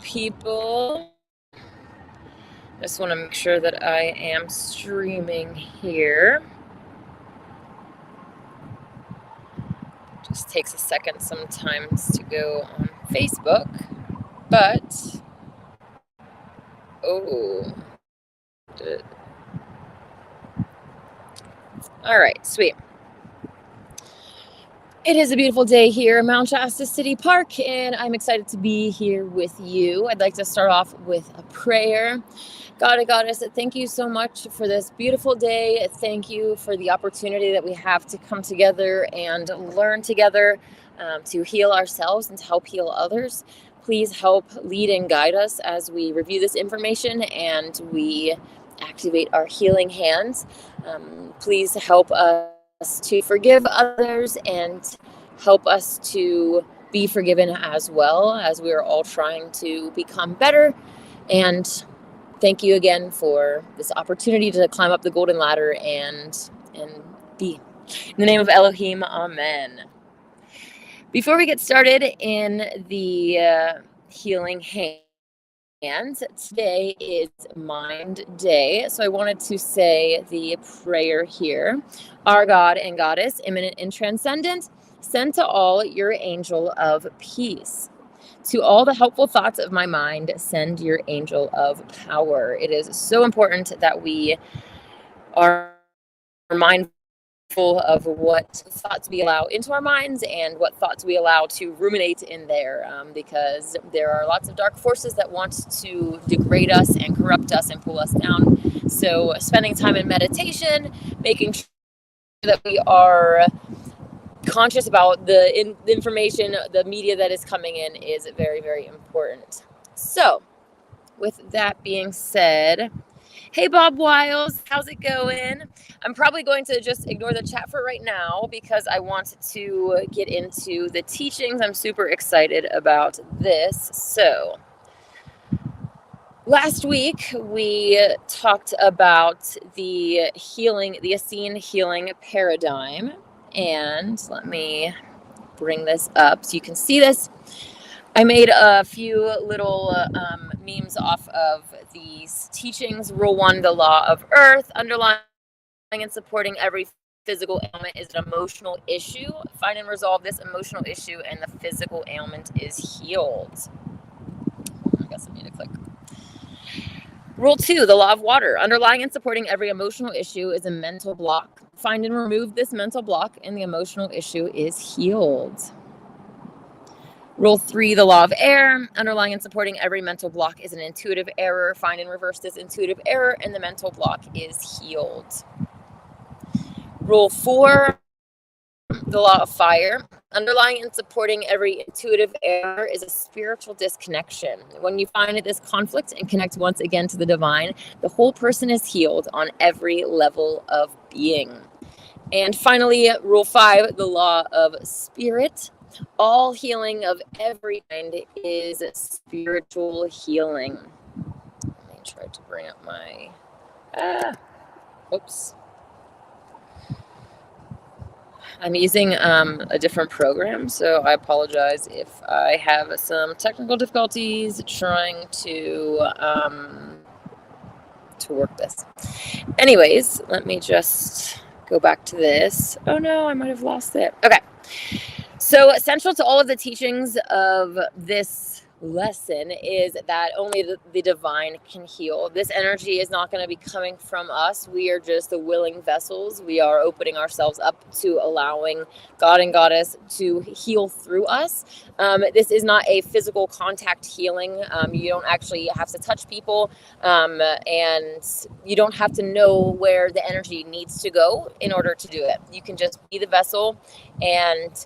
people. Just want to make sure that I am streaming here. Just takes a second sometimes to go on Facebook, but all right, sweet. It is a beautiful day here in Mount Shasta City Park, and I'm excited to be here with you. I'd like to start off with a prayer. God and Goddess, thank you so much for this beautiful day. Thank you for the opportunity that we have to come together and learn together to heal ourselves and to help heal others. Please help lead and guide us as we review this information and we activate our healing hands. Please help us to forgive others and help us to be forgiven as well, as we are all trying to become better. And thank you again for this opportunity to climb up the golden ladder and be. In the name of Elohim, amen. Before we get started in the healing hands, today is Mind Day, so I wanted to say the prayer here. Our God and Goddess, immanent and transcendent, send to all your angel of peace. To all the helpful thoughts of my mind, send your angel of power. It is so important that we are mindful of what thoughts we allow into our minds and what thoughts we allow to ruminate in there, because there are lots of dark forces that want to degrade us and corrupt us and pull us down. So spending time in meditation, making sure that we are conscious about the information, the media that is coming in is very, very important. So with that being said, hey, Bob Wiles, how's it going? I'm probably going to just ignore the chat for right now because I want to get into the teachings. I'm super excited about this. So, last week we talked about the Essene healing paradigm. And let me bring this up so you can see this. I made a few little memes off of these teachings. Rule 1, the law of earth. Underlying and supporting every physical ailment is an emotional issue. Find and resolve this emotional issue and the physical ailment is healed. I guess I need to click. Rule 2, the law of water. Underlying and supporting every emotional issue is a mental block. Find and remove this mental block and the emotional issue is healed. Rule 3, the law of air. Underlying and supporting every mental block is an intuitive error. Find and reverse this intuitive error, and the mental block is healed. Rule 4, the law of fire. Underlying and supporting every intuitive error is a spiritual disconnection. When you find this conflict and connect once again to the divine, the whole person is healed on every level of being. And finally, Rule 5, the law of spirit. All healing of every kind is spiritual healing. Let me try to bring up my... Oops. I'm using a different program, so I apologize if I have some technical difficulties trying to work this. Anyways, let me just go back to this. Oh no, I might have lost it. Okay. So essential to all of the teachings of this lesson is that only the divine can heal. This energy is not going to be coming from us. We are just the willing vessels. We are opening ourselves up to allowing God and Goddess to heal through us. This is not a physical contact healing. You don't actually have to touch people, and you don't have to know where the energy needs to go in order to do it. You can just be the vessel, and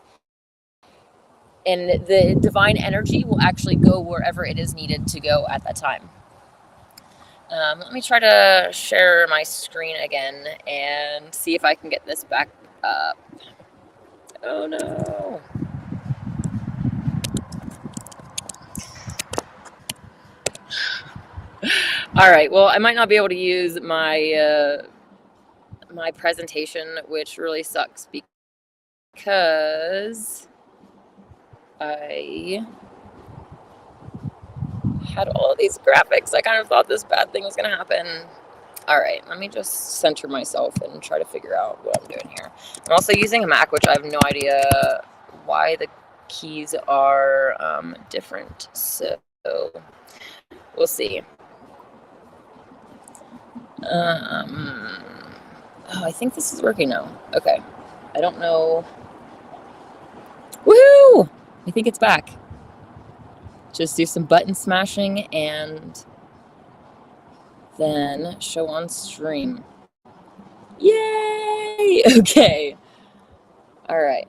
the divine energy will actually go wherever it is needed to go at that time. Let me try to share my screen again and see if I can get this back up. Oh no. All right, well, I might not be able to use my my presentation, which really sucks because I had all of these graphics. I kind of thought this bad thing was going to happen. All right, let me just center myself and try to figure out what I'm doing here. I'm also using a Mac, which I have no idea why the keys are different. So we'll see. Oh, I think this is working now. Okay. I don't know. Woohoo! I think it's back. Just do some button smashing and then show on stream. Yay! Okay. All right.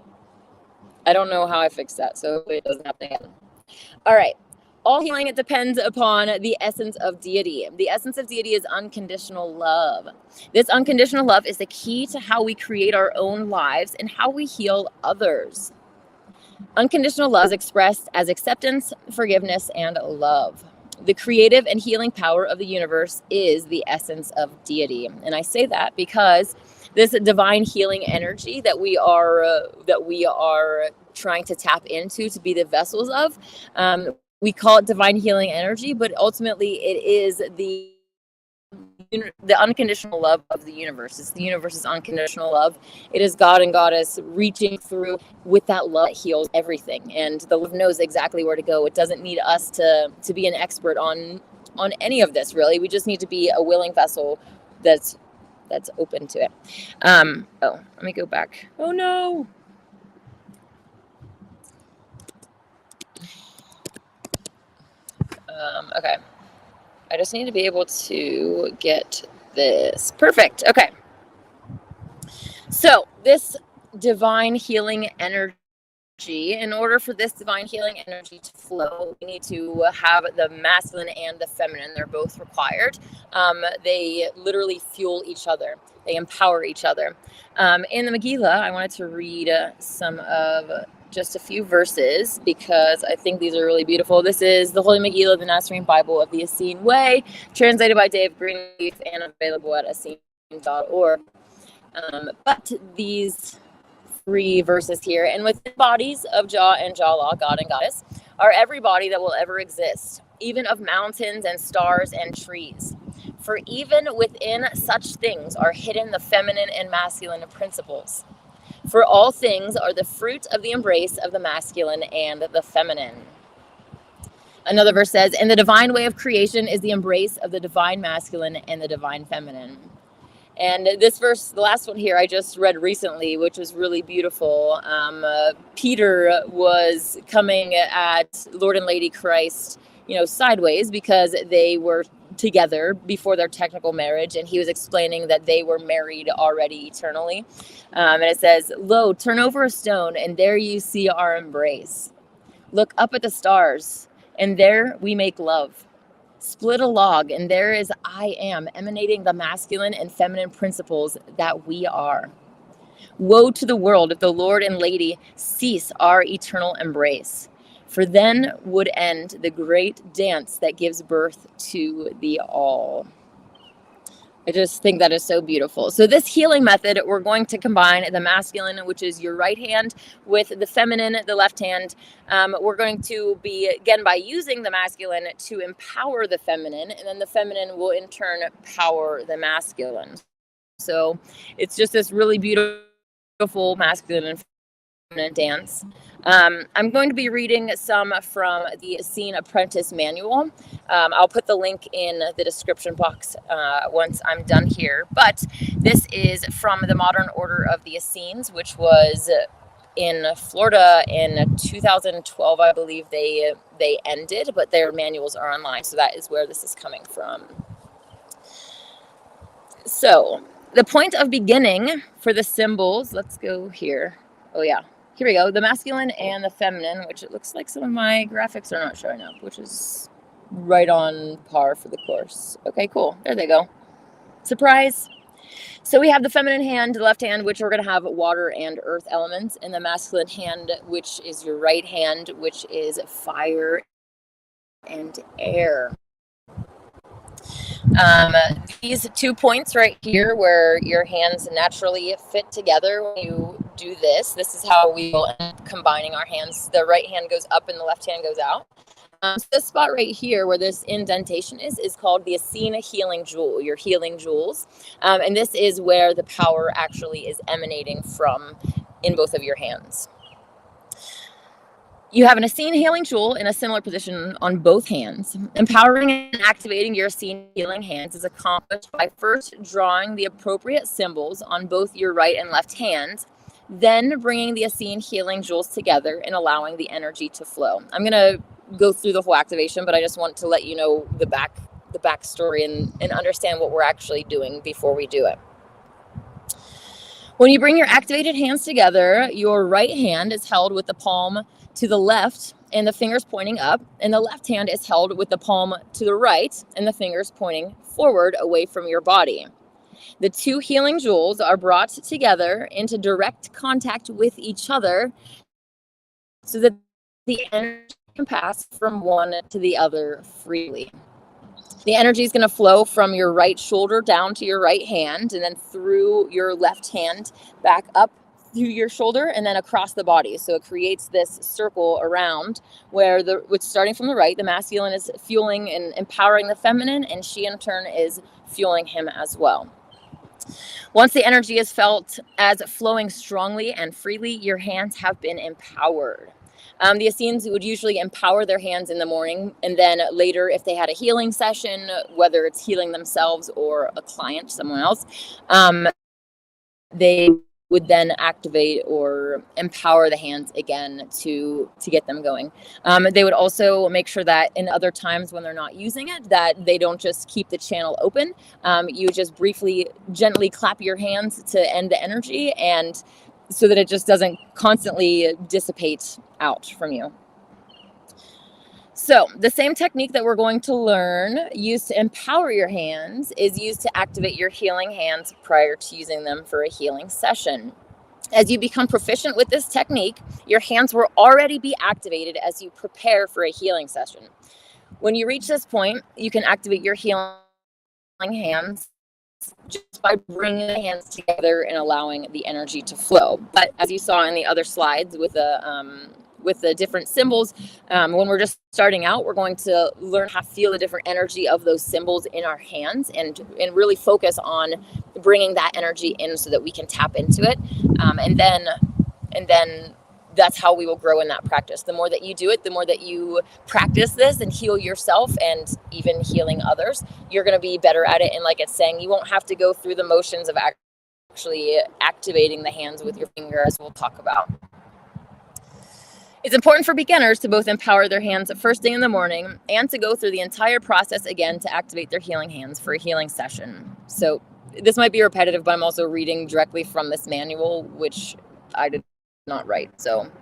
I don't know how I fixed that, so it doesn't happen again. All right. All healing, it depends upon the essence of deity. The essence of deity is unconditional love. This unconditional love is the key to how we create our own lives and how we heal others. Unconditional love is expressed as acceptance, forgiveness, and love. The creative and healing power of the universe is the essence of deity. And I say that because this divine healing energy that we are trying to tap into to be the vessels of, we call it divine healing energy, but ultimately it is the unconditional love of the universe. It's the universe's unconditional love. It is God and Goddess reaching through with that love that heals everything. And the love knows exactly where to go. It doesn't need us to be an expert on any of this, really. We just need to be a willing vessel that's open to it. Oh, let me go back. Oh no. Okay. I just need to be able to get this. Perfect. Okay. So this divine healing energy, in order for this divine healing energy to flow, we need to have the masculine and the feminine. They're both required. They literally fuel each other. They empower each other. In the Megillah, I wanted to read some of just a few verses because I think these are really beautiful. This is the Holy Megillah, the Nazarene Bible of the Essene Way, translated by Dave Greenleaf and available at essene.org. But these 3 verses here, and within bodies of Jah and Jala, God and Goddess, are every body that will ever exist, even of mountains and stars and trees. For even within such things are hidden the feminine and masculine principles. For all things are the fruit of the embrace of the masculine and the feminine. Another verse says, and the divine way of creation is the embrace of the divine masculine and the divine feminine. And this verse, the last one here, I just read recently, which was really beautiful. Peter was coming at Lord and Lady Christ, sideways because they were together before their technical marriage, and he was explaining that they were married already eternally. And it says, lo, turn over a stone, and there you see our embrace. Look up at the stars, and there we make love. Split a log, and there is I am, emanating the masculine and feminine principles that we are. Woe to the world if the Lord and Lady cease our eternal embrace, for then would end the great dance that gives birth to the all. I just think that is so beautiful. So this healing method, we're going to combine the masculine, which is your right hand, with the feminine, the left hand. We're going to be, again, by using the masculine to empower the feminine, and then the feminine will in turn power the masculine. So it's just this really beautiful masculine and feminine dance. I'm going to be reading some from the Essene Apprentice Manual. I'll put the link in the description box once I'm done here. But this is from the Modern Order of the Essenes, which was in Florida in 2012, I believe they ended, but their manuals are online. So that is where this is coming from. So the point of beginning for the symbols, let's go here. Oh yeah. Here we go, the masculine and the feminine, which it looks like some of my graphics are not showing up, which is right on par for the course. Okay, cool. There they go. Surprise. So we have the feminine hand, the left hand, which we're going to have water and earth elements, and the masculine hand, which is your right hand, which is fire and air. These 2 points right here where your hands naturally fit together when you do this is how we will end up combining our hands. The right hand goes up and the left hand goes out. So this spot right here where this indentation is called the Essene Healing Jewel, your healing jewels. And this is where the power actually is emanating from in both of your hands. You have an Essene Healing Jewel in a similar position on both hands. Empowering and activating your Essene Healing Hands is accomplished by first drawing the appropriate symbols on both your right and left hand, then bringing the Essene Healing Jewels together and allowing the energy to flow. I'm going to go through the whole activation, but I just want to let you know the backstory and understand what we're actually doing before we do it. When you bring your activated hands together, your right hand is held with the palm to the left and the fingers pointing up, and the left hand is held with the palm to the right and the fingers pointing forward away from your body. The two healing jewels are brought together into direct contact with each other so that the energy can pass from one to the other freely. The energy is going to flow from your right shoulder down to your right hand and then through your left hand back up through your shoulder and then across the body. So it creates this circle around where it's starting from the right, the masculine is fueling and empowering the feminine, and she in turn is fueling him as well. Once the energy is felt as flowing strongly and freely, your hands have been empowered. The Essenes would usually empower their hands in the morning, and then later, if they had a healing session, whether it's healing themselves or a client, someone else, they would then activate or empower the hands again to get them going. They would also make sure that in other times when they're not using it, that they don't just keep the channel open. You just briefly, gently clap your hands to end the energy, and so that it just doesn't constantly dissipate out from you. So the same technique that we're going to learn used to empower your hands is used to activate your healing hands prior to using them for a healing session. As you become proficient with this technique, your hands will already be activated as you prepare for a healing session. When you reach this point, you can activate your healing hands just by bringing the hands together and allowing the energy to flow. But as you saw in the other slides with the different symbols, when we're just starting out, we're going to learn how to feel the different energy of those symbols in our hands and really focus on bringing that energy in so that we can tap into it. And then that's how we will grow in that practice. The more that you do it, the more that you practice this and heal yourself and even healing others, you're going to be better at it. And like it's saying, you won't have to go through the motions of actually activating the hands with your finger, as we'll talk about. It's important for beginners to both empower their hands first thing in the morning and to go through the entire process again to activate their healing hands for a healing session. So this might be repetitive, but I'm also reading directly from this manual, which I did not write. So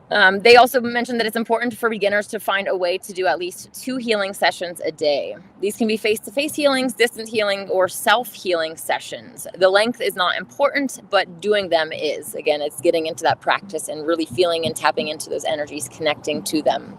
they also mentioned that it's important for beginners to find a way to do at least 2 healing sessions a day. These can be face-to-face healings, distance healing, or self-healing sessions. The length is not important, but doing them is. Again, it's getting into that practice and really feeling and tapping into those energies, connecting to them.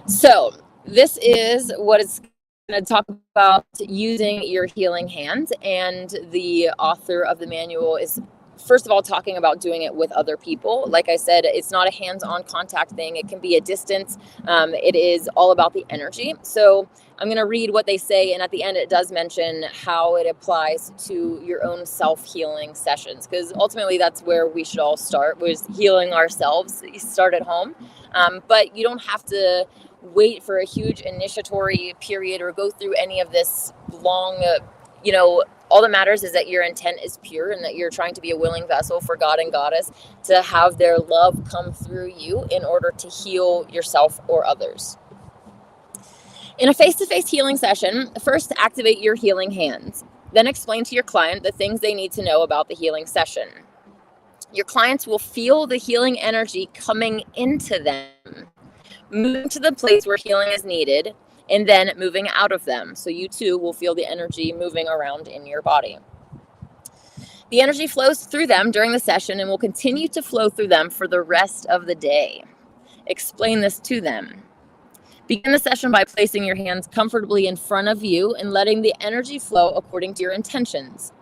So this is what it's going to talk about using your healing hands, and the author of the manual is first of all talking about doing it with other people. Like I said, it's not a hands-on contact thing. It can be a distance. It is all about the energy. So I'm going to read what they say, and at the end it does mention how it applies to your own self-healing sessions, because ultimately that's where we should all start, was healing ourselves. You start at home, but you don't have to wait for a huge initiatory period or go through any of this long, all that matters is that your intent is pure and that you're trying to be a willing vessel for God and Goddess to have their love come through you in order to heal yourself or others. In a face-to-face healing session, first activate your healing hands. Then explain to your client the things they need to know about the healing session. Your clients will feel the healing energy coming into them, moving to the place where healing is needed, and then moving out of them. So you too will feel the energy moving around in your body. The energy flows through them during the session and will continue to flow through them for the rest of the day. Explain this to them. Begin the session by placing your hands comfortably in front of you and letting the energy flow according to your intentions.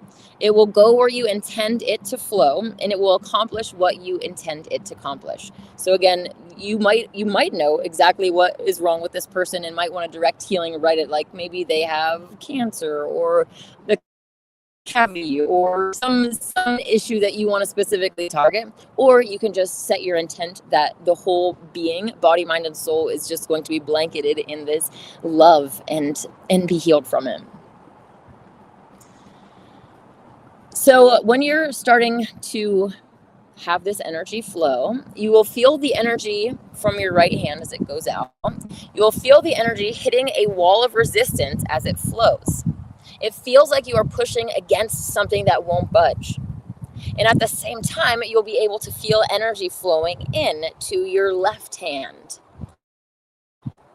It will go where you intend it to flow, and it will accomplish what you intend it to accomplish. So again, you might know exactly what is wrong with this person and might want to direct healing right at, like, maybe they have cancer or the cavity or some issue that you want to specifically target. Or you can just set your intent that the whole being, body, mind, and soul, is just going to be blanketed in this love and be healed from it. So when you're starting to have this energy flow, you will feel the energy from your right hand as it goes out. You will feel the energy hitting a wall of resistance as it flows. It feels like you are pushing against something that won't budge. And at the same time, you'll be able to feel energy flowing in to your left hand.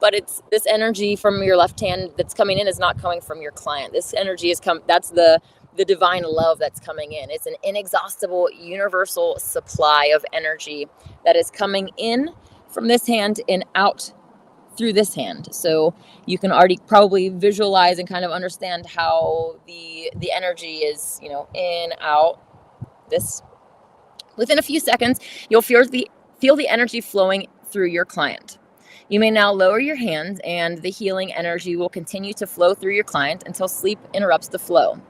But it's this energy from your left hand that's coming in is not coming from your client. This energy that's the divine love that's coming in. It's an inexhaustible, universal supply of energy that is coming in from this hand and out through this hand. So you can already probably visualize and kind of understand how the energy is, in, out, this. Within a few seconds, you'll feel the energy flowing through your client. You may now lower your hands, and the healing energy will continue to flow through your client until sleep interrupts the flow.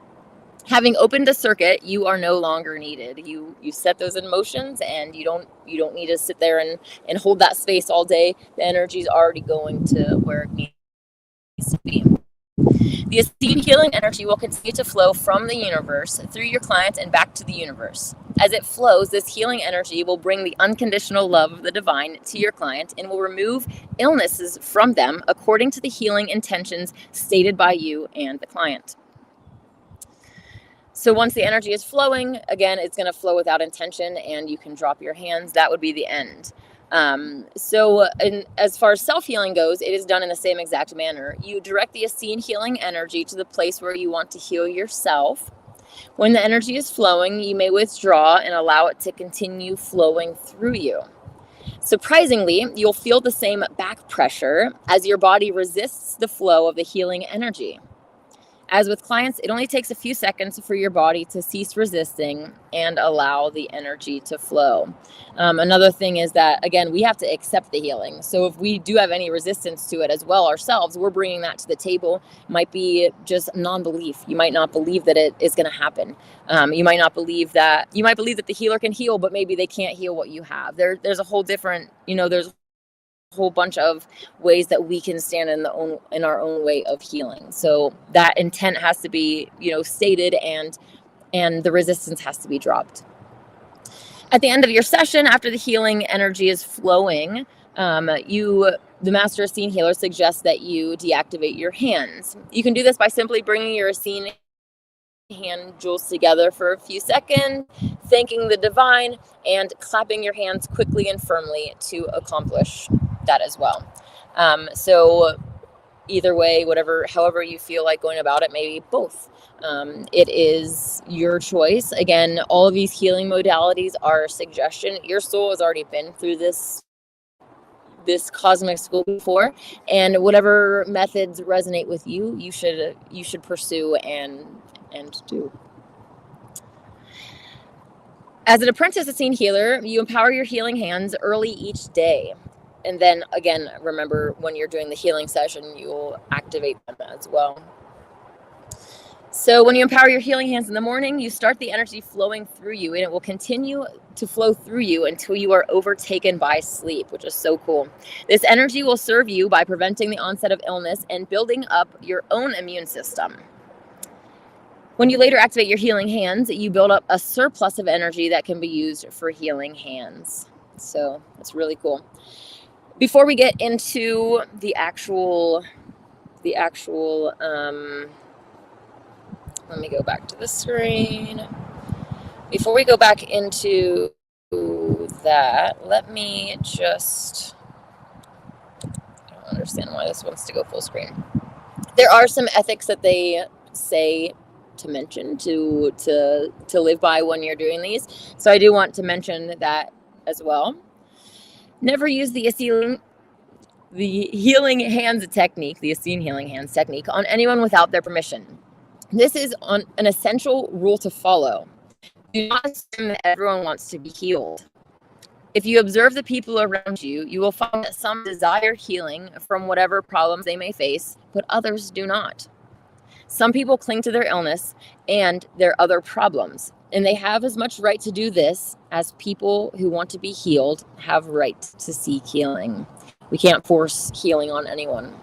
Having opened the circuit, you are no longer needed. You set those in motions, and you don't need to sit there and hold that space all day. The energy is already going to where it needs to be. The Essene healing energy will continue to flow from the universe through your client and back to the universe. As it flows, this healing energy will bring the unconditional love of the divine to your client and will remove illnesses from them according to the healing intentions stated by you and the client. So once the energy is flowing, again, it's going to flow without intention, and you can drop your hands. That would be the end. As far as self-healing goes, it is done in the same exact manner. You direct the Essene healing energy to the place where you want to heal yourself. When the energy is flowing, you may withdraw and allow it to continue flowing through you. Surprisingly, you'll feel the same back pressure as your body resists the flow of the healing energy. As with clients, it only takes a few seconds for your body to cease resisting and allow the energy to flow. Another thing is that, again, we have to accept the healing. So if we do have any resistance to it as well ourselves, we're bringing that to the table. It might be just non-belief. You might not believe that it is going to happen. You might believe that the healer can heal, but maybe they can't heal what you have. There's a whole different, there's whole bunch of ways that we can stand in our own way of healing. So that intent has to be, stated, and the resistance has to be dropped. At the end of your session, after the healing energy is flowing, the Master Essene Healer suggests that you deactivate your hands. You can do this by simply bringing your Essene hand jewels together for a few seconds, thanking the divine, and clapping your hands quickly and firmly to accomplish that as well. So either way, however you feel like going about it, maybe both. It is your choice. Again, all of these healing modalities are a suggestion. Your soul has already been through this cosmic school before, and whatever methods resonate with you, you should pursue and do. As an apprentice Essene healer, you empower your healing hands early each day. And then again, remember, when you're doing the healing session, you'll activate them as well. So when you empower your healing hands in the morning, you start the energy flowing through you, and it will continue to flow through you until you are overtaken by sleep, which is so cool. This energy will serve you by preventing the onset of illness and building up your own immune system. When you later activate your healing hands, you build up a surplus of energy that can be used for healing hands. So it's really cool. Before we get into the actual, let me go back to the screen. Before we go back into that, let me just, I don't understand why this wants to go full screen. There are some ethics that they say to mention to live by when you're doing these. So I do want to mention that as well. Never use the Essene healing hands technique, the Essene healing hands technique, on anyone without their permission. This is an essential rule to follow. Do not assume that everyone wants to be healed. If you observe the people around you, you will find that some desire healing from whatever problems they may face, but others do not. Some people cling to their illness and their other problems, and they have as much right to do this as people who want to be healed have right to seek healing. We can't force healing on anyone.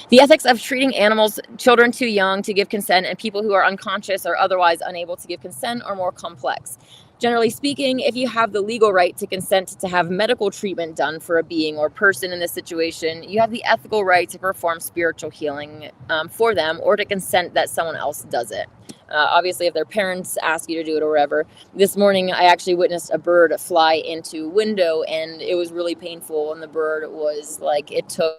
The ethics of treating animals, children too young to give consent, and people who are unconscious or otherwise unable to give consent are more complex. Generally speaking, if you have the legal right to consent to have medical treatment done for a being or person in this situation, you have the ethical right to perform spiritual healing for them, or to consent that someone else does it. Obviously, if their parents ask you to do it or whatever. This morning, I actually witnessed a bird fly into a window, and it was really painful. And the bird was like, it took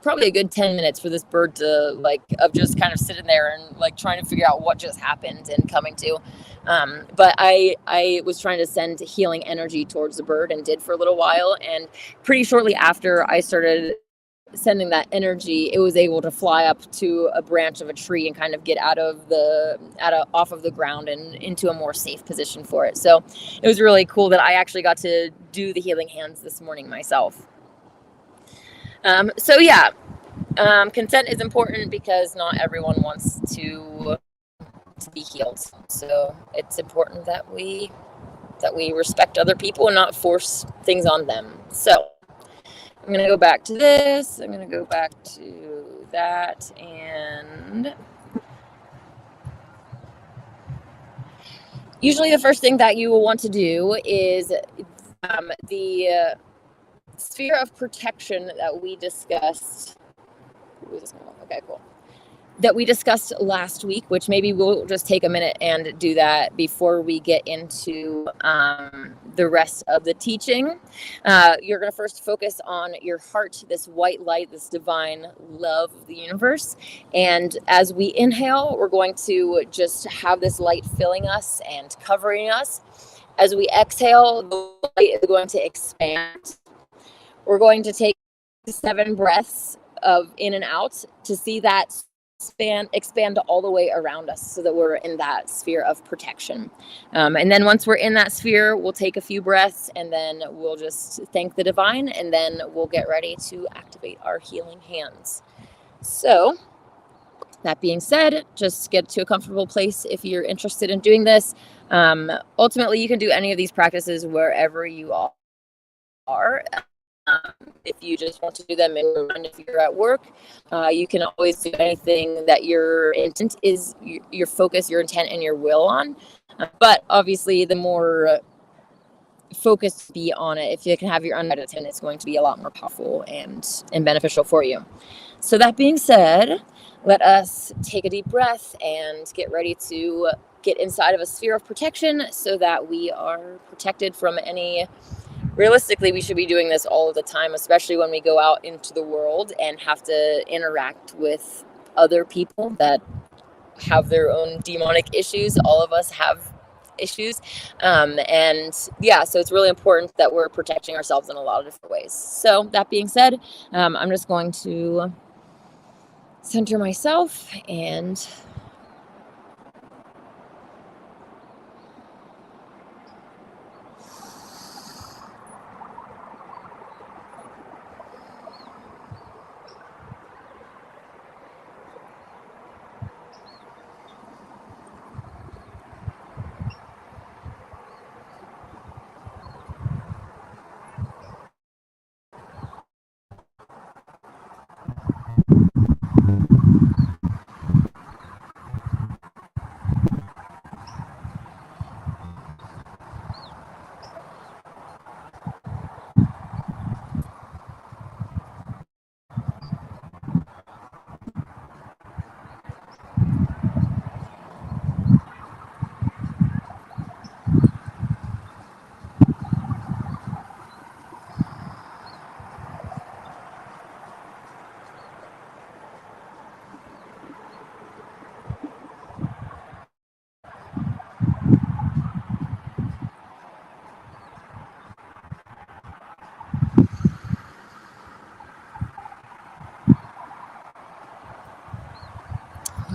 probably a good 10 minutes for this bird to of just kind of sitting there and trying to figure out what just happened and coming to. But I was trying to send healing energy towards the bird and did for a little while. And pretty shortly after I started sending that energy, it was able to fly up to a branch of a tree and kind of get off of the ground and into a more safe position for it. So it was really cool that I actually got to do the healing hands this morning myself. Consent is important because not everyone wants to be healed. So it's important that we respect other people and not force things on them. So I'm going to go back to this. I'm going to go back to that. And usually the first thing that you will want to do is the sphere of protection that we discussed. Okay, cool. That we discussed last week, which maybe we'll just take a minute and do that before we get into the rest of the teaching. You're going to first focus on your heart, this white light, this divine love of the universe. And as we inhale, we're going to just have this light filling us and covering us. As we exhale, the light is going to expand. We're going to take 7 breaths of in and out to see that expand all the way around us so that we're in that sphere of protection. And then once we're in that sphere, we'll take a few breaths and then we'll just thank the divine, and then we'll get ready to activate our healing hands. So that being said, just get to a comfortable place if you're interested in doing this. Ultimately, you can do any of these practices wherever you are. If you just want to do them and if you're at work, you can always do anything that your intent is, your focus, your intent, and your will on. But obviously, the more focused be on it, if you can have your undivided attention, it's going to be a lot more powerful and beneficial for you. So that being said, let us take a deep breath and get ready to get inside of a sphere of protection so that we are protected from any. Realistically, we should be doing this all of the time, especially when we go out into the world and have to interact with other people that have their own demonic issues. All of us have issues. So it's really important that we're protecting ourselves in a lot of different ways. So that being said, I'm just going to center myself and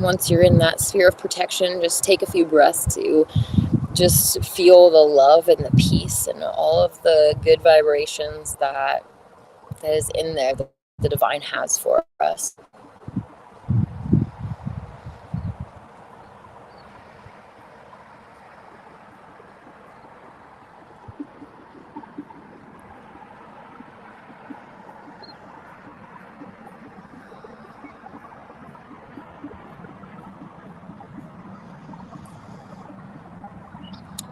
once you're in that sphere of protection, just take a few breaths to just feel the love and the peace and all of the good vibrations that is in there that the divine has for us.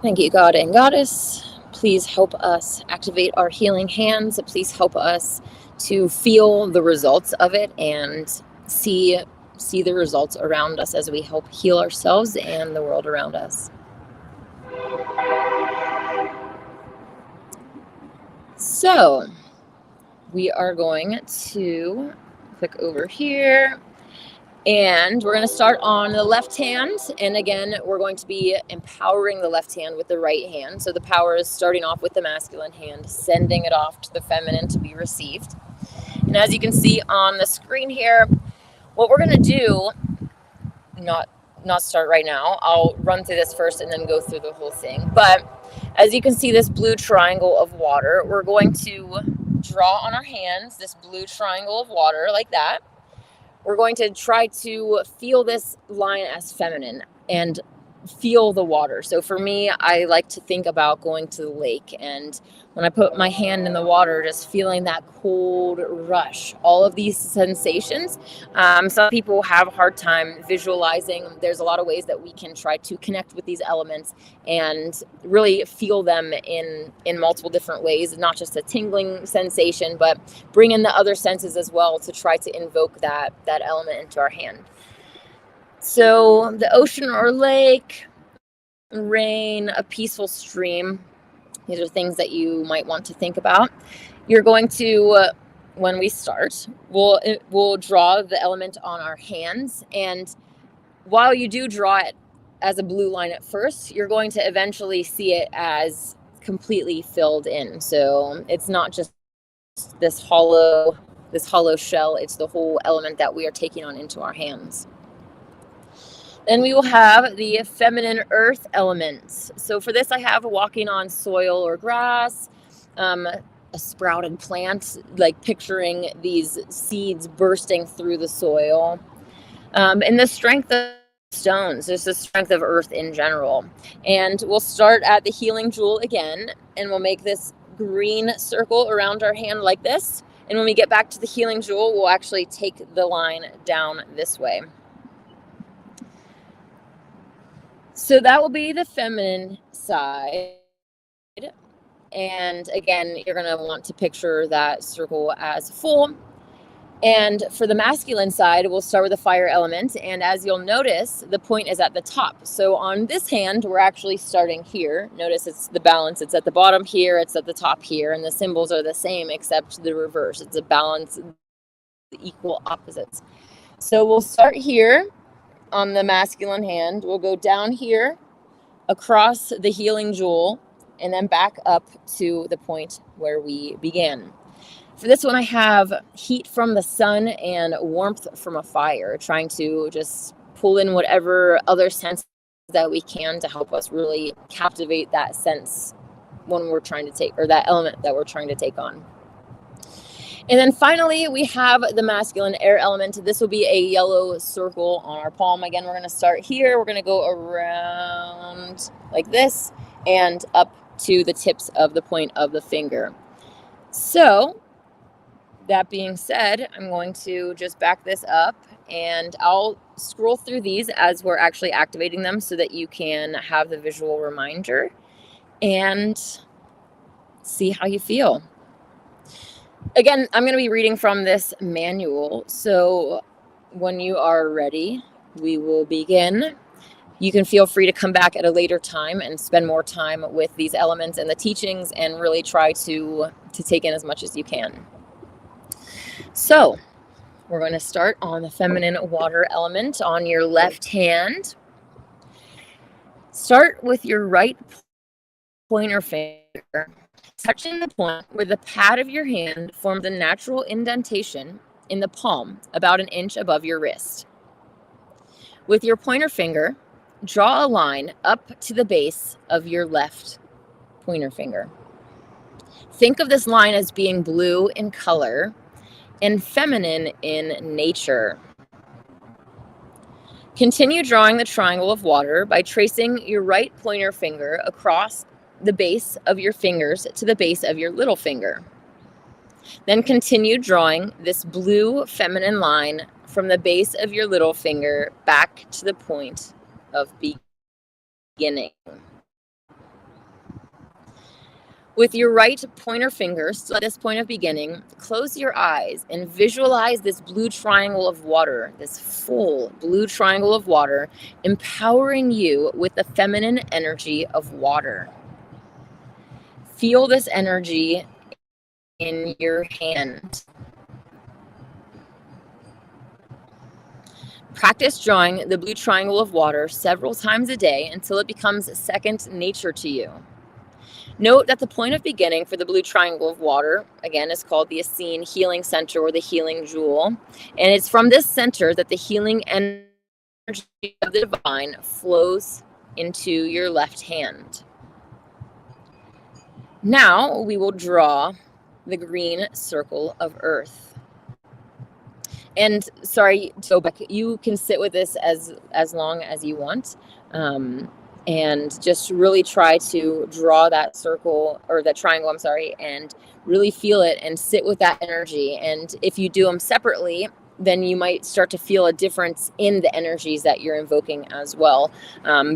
Thank you, God and Goddess. Please help us activate our healing hands. Please help us to feel the results of it and see the results around us as we help heal ourselves and the world around us. So we are going to click over here. And we're going to start on the left hand. And again, we're going to be empowering the left hand with the right hand. So the power is starting off with the masculine hand, sending it off to the feminine to be received. And as you can see on the screen here, what we're going to do, not start right now. I'll run through this first and then go through the whole thing. But as you can see, this blue triangle of water, we're going to draw on our hands this blue triangle of water like that. We're going to try to feel this line as feminine and feel the water. So for me, I like to think about going to the lake, and when I put my hand in the water, just feeling that cold rush, all of these sensations. Some people have a hard time visualizing. There's a lot of ways that we can try to connect with these elements and really feel them in multiple different ways, not just a tingling sensation, but bring in the other senses as well to try to invoke that element into our hand. So the ocean or lake, rain, a peaceful stream, these are things that you might want to think about. You're going to, when we start, we'll draw the element on our hands. And while you do draw it as a blue line at first, you're going to eventually see it as completely filled in. So it's not just this hollow shell, it's the whole element that we are taking on into our hands. Then we will have the feminine earth elements. So for this, I have walking on soil or grass, a sprouted plant, like picturing these seeds bursting through the soil. And the strength of stones, just the strength of earth in general. And we'll start at the healing jewel again, and we'll make this green circle around our hand like this. And when we get back to the healing jewel, we'll actually take the line down this way. So that will be the feminine side. And again, you're going to want to picture that circle as full. And for the masculine side, we'll start with the fire element. And as you'll notice, the point is at the top. So on this hand, we're actually starting here. Notice it's the balance. It's at the bottom here. It's at the top here. And the symbols are the same, except the reverse. It's a balance, the equal opposites. So we'll start here. On the masculine hand, we'll go down here across the healing jewel and then back up to the point where we began. For this one, I have heat from the sun and warmth from a fire, trying to just pull in whatever other sense that we can to help us really captivate that sense when we're trying to take, or that element that we're trying to take on. And then finally, we have the masculine air element. This will be a yellow circle on our palm. Again, we're going to start here. We're going to go around like this and up to the tips of the point of the finger. So that being said, I'm going to just back this up, and I'll scroll through these as we're actually activating them so that you can have the visual reminder and see how you feel. Again, I'm going to be reading from this manual, so when you are ready, we will begin. You can feel free to come back at a later time and spend more time with these elements and the teachings and really try to take in as much as you can. So we're going to start on the feminine water element on your left hand. Start with your right pointer finger, touching the point where the pad of your hand forms a natural indentation in the palm, about an inch above your wrist. With your pointer finger, draw a line up to the base of your left pointer finger. Think of this line as being blue in color and feminine in nature. Continue drawing the triangle of water by tracing your right pointer finger across the base of your fingers to the base of your little finger. Then continue drawing this blue feminine line from the base of your little finger back to the point of beginning. With your right pointer finger still at this point of beginning, close your eyes and visualize this blue triangle of water, this full blue triangle of water, empowering you with the feminine energy of water. Feel this energy in your hand. Practice drawing the blue triangle of water several times a day until it becomes second nature to you. Note that the point of beginning for the blue triangle of water, again, is called the Essene Healing Center or the Healing Jewel. And it's from this center that the healing energy of the divine flows into your left hand. Now we will draw the green circle of earth. And sorry, Tobek, you can sit with this as long as you want. And just really try to draw that circle or that triangle, and really feel it and sit with that energy. And if you do them separately, then you might start to feel a difference in the energies that you're invoking as well.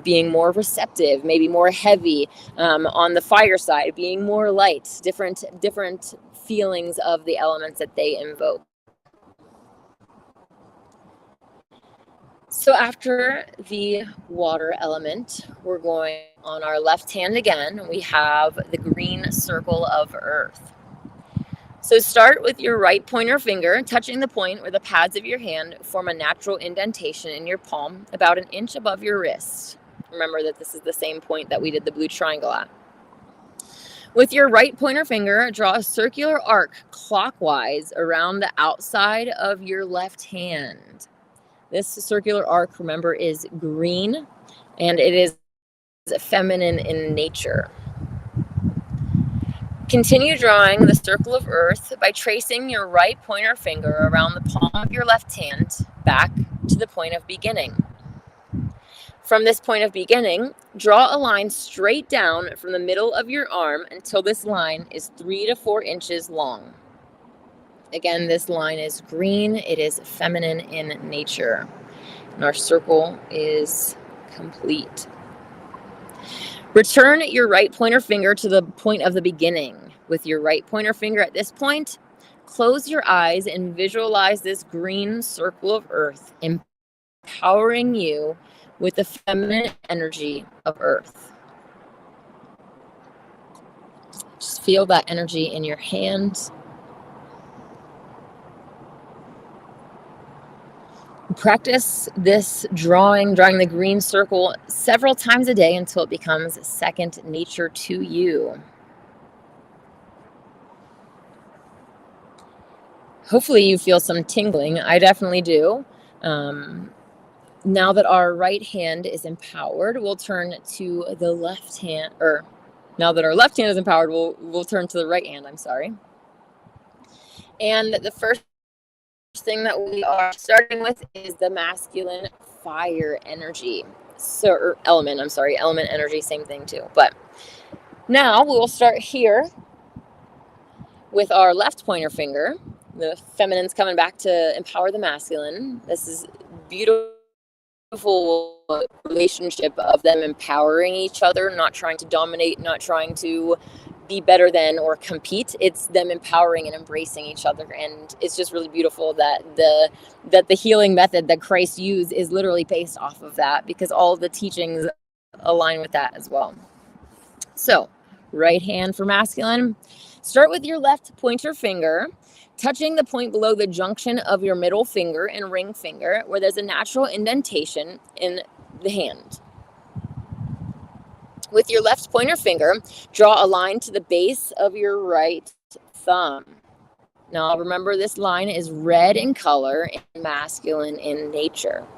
Being more receptive, maybe more heavy, on the fire side, being more light, different feelings of the elements that they invoke. So after the water element, we're going on our left hand again. We have the green circle of earth. So start with your right pointer finger, touching the point where the pads of your hand form a natural indentation in your palm, about an inch above your wrist. Remember that this is the same point that we did the blue triangle at. With your right pointer finger, draw a circular arc clockwise around the outside of your left hand. This circular arc, remember, is green, and it is feminine in nature. Continue drawing the circle of earth by tracing your right pointer finger around the palm of your left hand back to the point of beginning. From this point of beginning, draw a line straight down from the middle of your arm until this line is 3 to 4 inches long. Again, this line is green. It is feminine in nature. And our circle is complete. Return your right pointer finger to the point of the beginning. With your right pointer finger at this point, close your eyes and visualize this green circle of earth, empowering you with the feminine energy of earth. Just feel that energy in your hands. Practice this drawing the green circle several times a day until it becomes second nature to you. Hopefully you feel some tingling. I definitely do. Now that our right hand is empowered, we'll turn to the left hand, or now that our left hand is empowered, we'll turn to the right hand, And the first thing that we are starting with is the masculine fire energy. Element energy, same thing too. But now we will start here with our left pointer finger. The feminine's coming back to empower the masculine. This is beautiful relationship of them empowering each other, not trying to dominate, not trying to be better than or compete. It's them empowering and embracing each other. And it's just really beautiful that the healing method that Christ used is literally based off of that, because all the teachings align with that as well. So right hand for masculine. Start with your left pointer finger, touching the point below the junction of your middle finger and ring finger, where there's a natural indentation in the hand. With your left pointer finger, draw a line to the base of your right thumb. Now remember, this line is red in color and masculine in nature.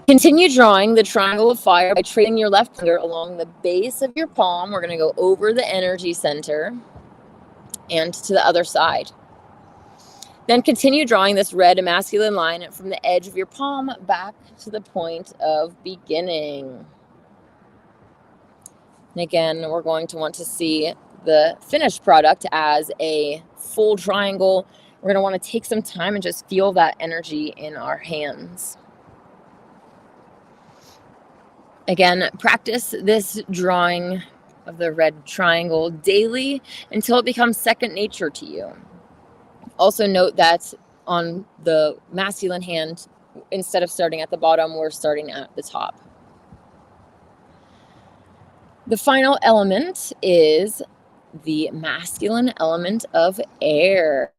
Continue drawing the triangle of fire by tracing your left finger along the base of your palm. We're going to go over the energy center and to the other side. Then continue drawing this red masculine line from the edge of your palm back to the point of beginning. And again, we're going to want to see the finished product as a full triangle. We're going to want to take some time and just feel that energy in our hands. Again, practice this drawing of the red triangle daily until it becomes second nature to you. Also note that on the masculine hand, instead of starting at the bottom, we're starting at the top. The final element is the masculine element of air,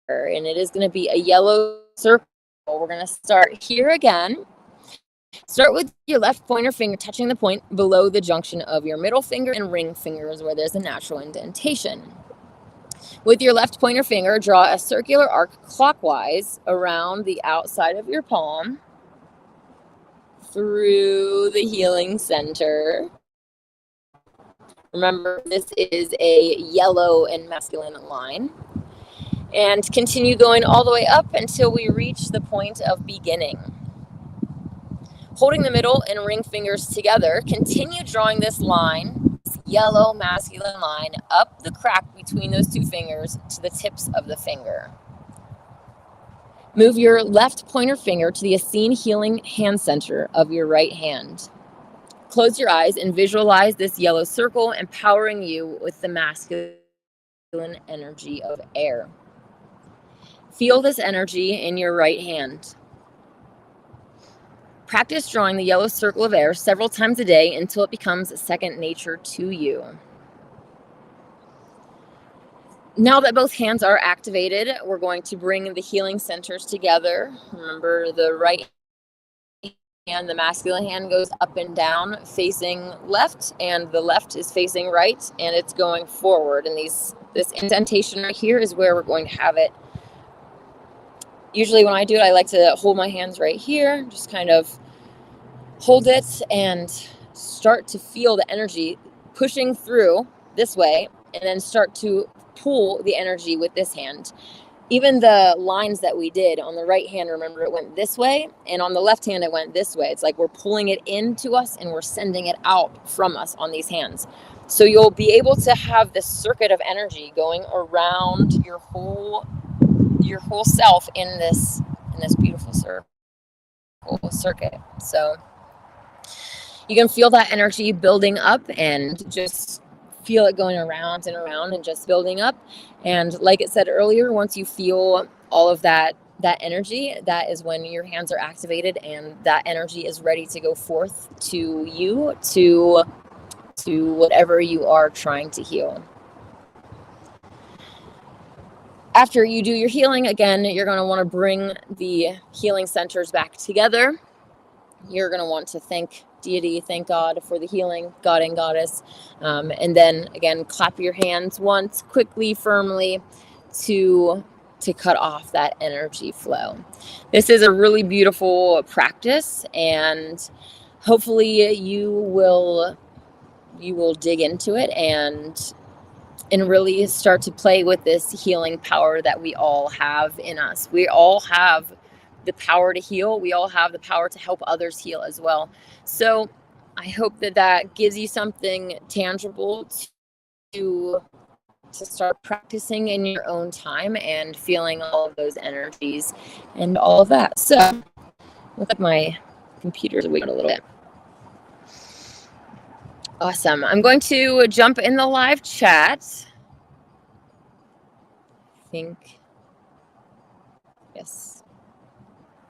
and it is going to be a yellow circle. We're going to start here again. Start with your left pointer finger touching the point below the junction of your middle finger and ring fingers where there's a natural indentation. With your left pointer finger, draw a circular arc clockwise around the outside of your palm through the healing center. Remember, this is a yellow and masculine line. And continue going all the way up until we reach the point of beginning. Holding the middle and ring fingers together, continue drawing this line, this yellow masculine line, up the crack between those two fingers to the tips of the finger. Move your left pointer finger to the Essene Healing Hands Center of your right hand. Close your eyes and visualize this yellow circle empowering you with the masculine energy of air. Feel this energy in your right hand. Practice drawing the yellow circle of air several times a day until it becomes second nature to you. Now that both hands are activated, we're going to bring the healing centers together. Remember, the right hand, the masculine hand, goes up and down facing left, and the left is facing right, and it's going forward. And this indentation right here is where we're going to have it. Usually when I do it, I like to hold my hands right here, just kind of hold it and start to feel the energy pushing through this way, and then start to pull the energy with this hand. Even the lines that we did on the right hand, remember, it went this way, and on the left hand it went this way. It's like we're pulling it into us and we're sending it out from us on these hands. So you'll be able to have this circuit of energy going around your whole self in this beautiful circuit. So you can feel that energy building up and just feel it going around and around and just building up. And like it said earlier, once you feel all of that energy, that is when your hands are activated and that energy is ready to go forth to you, to whatever you are trying to heal. After you do your healing, again, you're going to want to bring the healing centers back together. You're going to want to thank deity, thank God for the healing, God and Goddess. And then, again, clap your hands once, quickly, firmly, to cut off that energy flow. This is a really beautiful practice, and hopefully you will dig into it and really start to play with this healing power that we all have in us. We all have the power to heal. We all have the power to help others heal as well. So I hope that gives you something tangible to start practicing in your own time and feeling all of those energies and all of that. So look at my computer's waiting a little bit. Awesome. I'm going to jump in the live chat. Yes.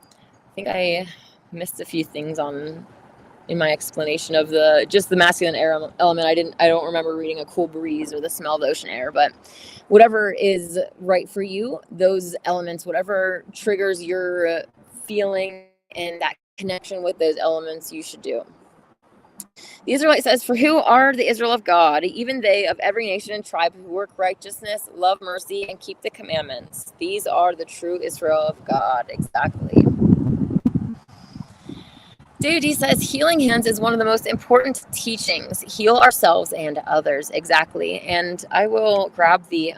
I think I missed a few things in my explanation of the masculine air element. I don't remember reading a cool breeze or the smell of the ocean air, but whatever is right for you, those elements, whatever triggers your feeling and that connection with those elements, you should do. The Israelite says, "For who are the Israel of God? Even they of every nation and tribe who work righteousness, love mercy, and keep the commandments. These are the true Israel of God." Exactly. David D says, healing hands is one of the most important teachings. Heal ourselves and others. Exactly. And I will grab the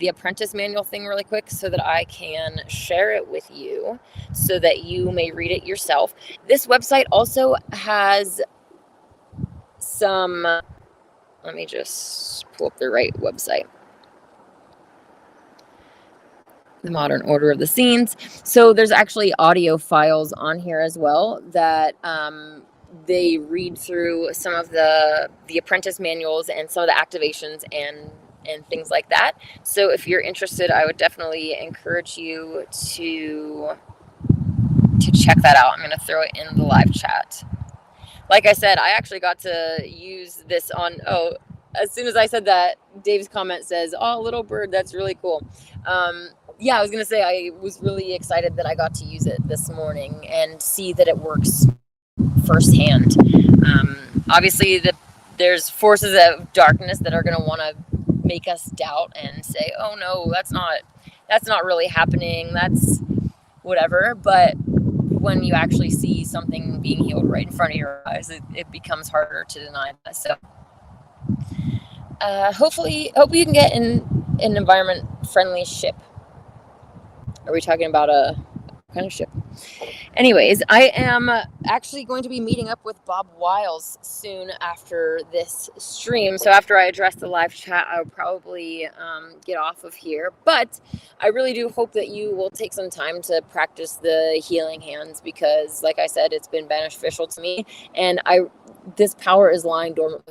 apprentice manual thing really quick so that I can share it with you so that you may read it yourself. This website also has some, let me just pull up the right website. The modern order of the scenes. So there's actually audio files on here as well that they read through some of the apprentice manuals and some of the activations and things like that. So if you're interested, I would definitely encourage you to check that out. I'm going to throw it in the live chat. Like I said, I actually got to use this on, as soon as I said that, Dave's comment says, "Oh, little bird, that's really cool." Yeah, I was going to say, I was really excited that I got to use it this morning and see that it works firsthand. Obviously, there's forces of darkness that are going to want to make us doubt and say, "Oh no, that's not really happening. That's whatever." But when you actually see something being healed right in front of your eyes, it becomes harder to deny that. So hope you can get in an environment-friendly ship. Are we talking about a kind of ship? Anyways, I am actually going to be meeting up with Bob Wiles soon after this stream. So after I address the live chat, I'll probably get off of here. But I really do hope that you will take some time to practice the healing hands because, like I said, it's been beneficial to me. And this power is lying dormant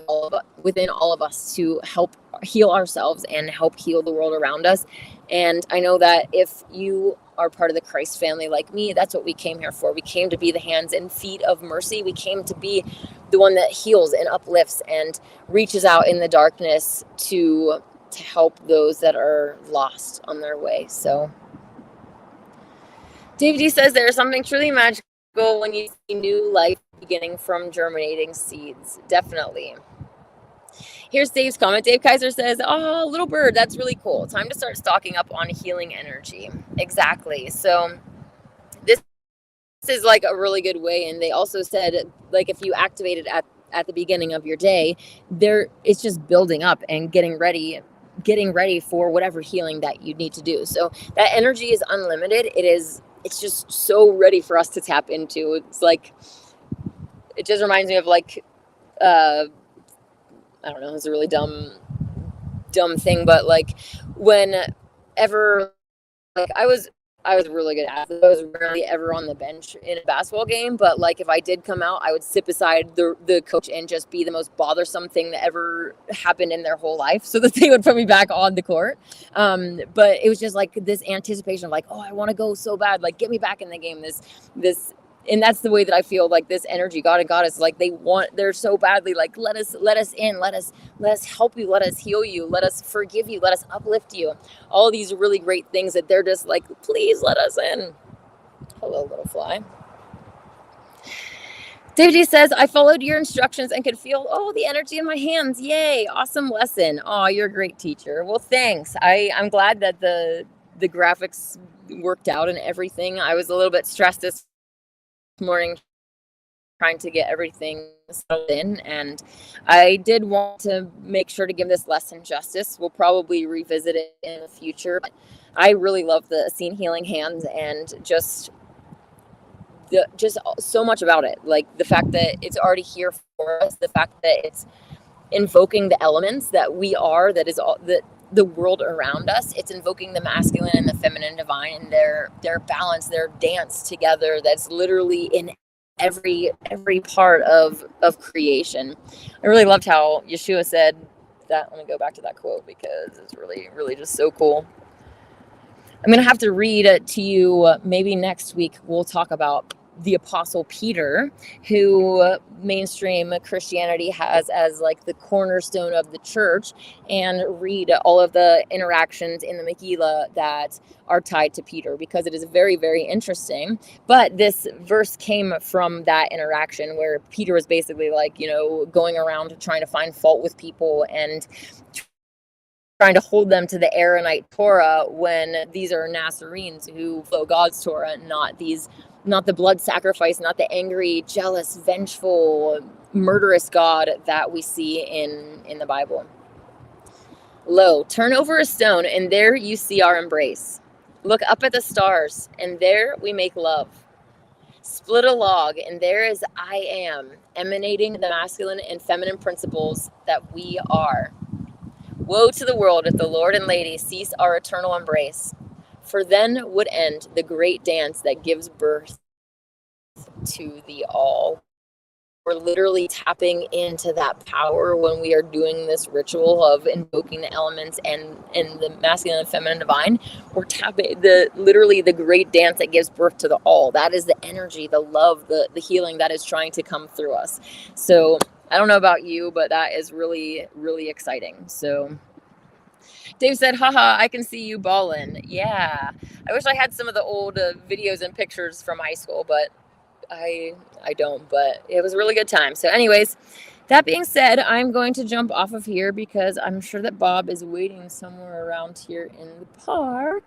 within all of us to help heal ourselves and help heal the world around us. And I know that if you are part of the Christ family like me, that's what we came here for. We came to be the hands and feet of mercy. We came to be the one that heals and uplifts and reaches out in the darkness to help those that are lost on their way. So David D says there's something truly magical when you see new life beginning from germinating seeds. Definitely. Here's Dave's comment. Dave Kaiser says, "Oh, little bird, that's really cool. Time to start stocking up on healing energy." Exactly. So this is like a really good way. And they also said, like, if you activate it at the beginning of your day, it's just building up and getting ready for whatever healing that you need to do. So that energy is unlimited. It's just so ready for us to tap into. It's like, it just reminds me of like, I don't know, it's a really dumb thing, but like whenever, like I was really good at it. I was rarely ever on the bench in a basketball game, but like if I did come out, I would sit beside the coach and just be the most bothersome thing that ever happened in their whole life so that they would put me back on the court. But it was just like this anticipation of like, oh, I want to go so bad, like get me back in the game. This and that's the way that I feel like this energy, God and Goddess, like they're so badly like, let us in, let us help you, let us heal you, let us forgive you, let us uplift you. All these really great things that they're just like, please let us in. Hello, little fly. David D says, I followed your instructions and could feel, the energy in my hands. Yay. Awesome lesson. Oh, you're a great teacher. Well, thanks. I'm glad that the graphics worked out and everything. I was a little bit stressed this morning trying to get everything settled in, and I did want to make sure to give this lesson justice. We'll probably revisit it in the future, but I really love the Essene Healing Hands and just so much about it, like the fact that it's already here for us, the fact that it's invoking the elements that we are, that is all the world around us. It's invoking the masculine and the feminine divine and their balance, their dance together. That's literally in every part of creation. I really loved how Yeshua said that. Let me go back to that quote because it's really, really just so cool. I'm going to have to read it to you maybe next week. We'll talk about the Apostle Peter, who mainstream Christianity has as like the cornerstone of the church, and read all of the interactions in the Megillah that are tied to Peter, because it is very, very interesting. But this verse came from that interaction where Peter was basically like, going around trying to find fault with people and trying to hold them to the Aaronite Torah when these are Nazarenes who follow God's Torah, not these not the blood sacrifice, not the angry, jealous, vengeful, murderous God that we see in the Bible. Lo, turn over a stone, and there you see our embrace. Look up at the stars, and there we make love. Split a log, and there is I am, emanating the masculine and feminine principles that we are. Woe to the world if the Lord and Lady cease our eternal embrace, for then would end the great dance that gives birth to the all. We're literally tapping into that power when we are doing this ritual of invoking the elements and the masculine and feminine divine. We're tapping literally the great dance that gives birth to the all. That is the energy, the love, the healing that is trying to come through us. So I don't know about you, but that is really, really exciting. So Dave said, haha, I can see you ballin'. Yeah. I wish I had some of the old videos and pictures from high school, but I don't, but it was a really good time. So anyways, that being said, I'm going to jump off of here because I'm sure that Bob is waiting somewhere around here in the park.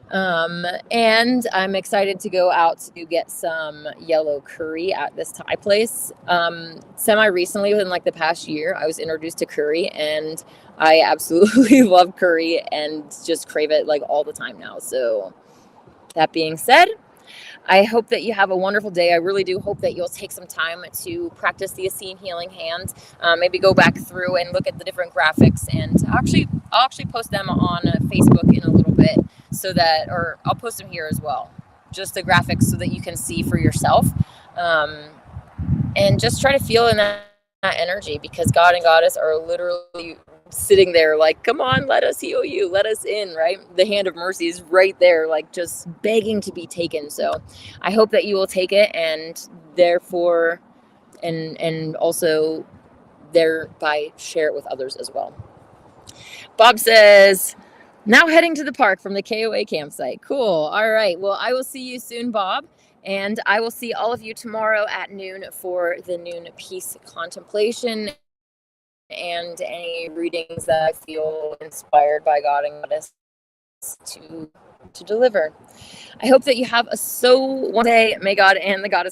And I'm excited to go out to get some yellow curry at this Thai place. Semi-recently, within like the past year, I was introduced to curry, and I absolutely love curry and just crave it like all the time now. So that being said, I hope that you have a wonderful day. I really do hope that you'll take some time to practice the Essene Healing Hands. Maybe go back through and look at the different graphics, and I'll actually post them on Facebook in a little bit, or I'll post them here as well. Just the graphics so that you can see for yourself, and just try to feel in that energy, because God and Goddess are literally sitting there like, come on, let us heal you, let us in, right? The hand of mercy is right there, like just begging to be taken. So I hope that you will take it, and therefore and also thereby share it with others as well. Bob says, now heading to the park from the KOA campsite. Cool. All right, well, I will see you soon, Bob. And I will see all of you tomorrow at noon for the noon peace contemplation and any readings that I feel inspired by God and Goddess to deliver. I hope that you have a so wonderful day. May God and the Goddess